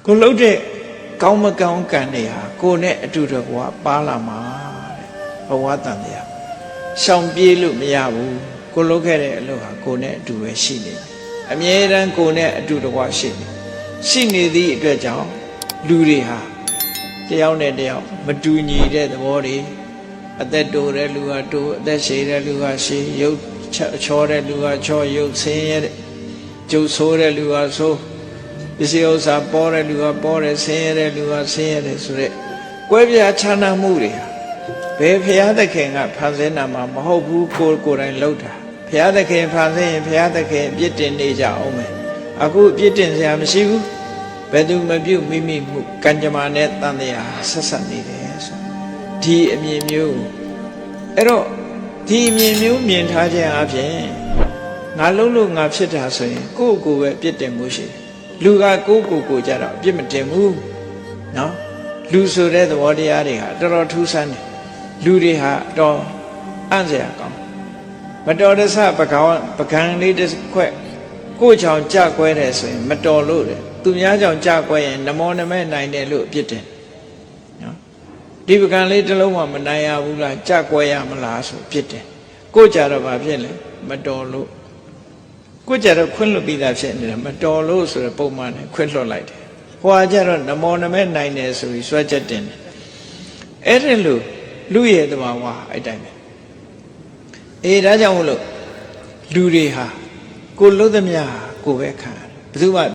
ကိုလှုပ်တဲ့ကောင်းမကောင်းကံတွေဟာကိုယ်နဲ့အတူတကွာပါလာမှာတဲ့ဘဝတန်တရားရှောင်ပြေးလို့မရဘူးကိုလှုပ်ခဲ့တဲ့အလုပ်ဟာကိုယ်နဲ့အတူပဲရှိနေတယ်အမြဲတမ်းကိုယ်နဲ့အတူတကွာရှိနေသည့်အတွက်ကြောင့်လူတွေဟာတယောက်နဲ့တယောက်မတူညီတဲ့သဘောတွေအသက်တိုတဲ့လူကတိုးအသက်ရှည်တဲ့လူကရှည်ရုပ်ချောတဲ့လူကချောရုပ်ဆင်းရဲတဲ့ကျုပ်ဆိုးတဲ့လူကဆိုးပစ္စည်းဥစ္စာပေါ်တဲ့လူကပေါ်တယ်ဆင်းရဲတဲ့လူကဆင်းရဲတယ်ဆိုတဲ့ကွဲပြားခြားနားမှုတွေဟာဘယ်ဘုရားသခင်ကဖန်ဆင်းတာမှမဟုတ်ဘူးကိုယ်တိုင်လှုပ်တာဘုရားသခင်ဖန်ဆင်းရင်ဘုရားသခင်ပြစ်တင်နေကြအောင်မယ်အခုပြစ်တင်စရာမရှိဘူးဘယ်သူမပြုတ်မိမိမှုကံကြမ္မာနဲ့တန်တရားဆက်ဆက်နေတယ်ဆိုဒီအမြင်မျိုးအဲ့တော့ဒီအမြင်မျိုးမြင်ထားခြင်းအပြင်ငါလုံးလို့ငါဖြစ်တာဆိုရင်ကိုယ့်ကိုယ်ပဲပြစ်တင်မှုရှိတယ်လူကကိုယ့်ကိုယ်ကြတော့အပြစ်မတင်ဘူးနော်လူဆိုတဲ့သဘောတရားတွေဟာတော်တော်ထူးဆန်းတယ်လူတွေဟာတော်အံ့စရာကောင်းမတော်တဆပကံလေးတစ်ခွက်ကိုယ့်ကြောင့်ကြကွဲတယ်ဆိုရင်မတော်လို့တယ်သူများကြောင့်ကြကွဲရင်နမောနမဲနိုင်တယ်လို့အပြစ်တင်နော်ဒီပကံလေးတစ်လုံးမှမနိုင်ရဘူးလားကြကွဲရမလားဆိုအပြစ်တင်ကိုယ့်ကြတော့ဘာဖြစ်လဲမတော်လို့ကိုယ့်ကြတော့ခွင့်လွတ်ပြီးသားဖြစ်နေတယ်မတော်လို့ဆိုရပုံမှန်နဲ့ခွင့်လွတ်လိုက်တယ်ဟိုကကြတော့နမောနမဲနိုင်တယ်ဆိုပြီးစွဲချက်တင်တယ်အဲ့ဒီလိုလူရဲ့တဘာဝအဲ့တိုင်းပဲဒါကြောင့်မလို့လူတွေဟာကိုလှုပ်သမျှကိုပဲခံရတယ်ဘယ်သူမှ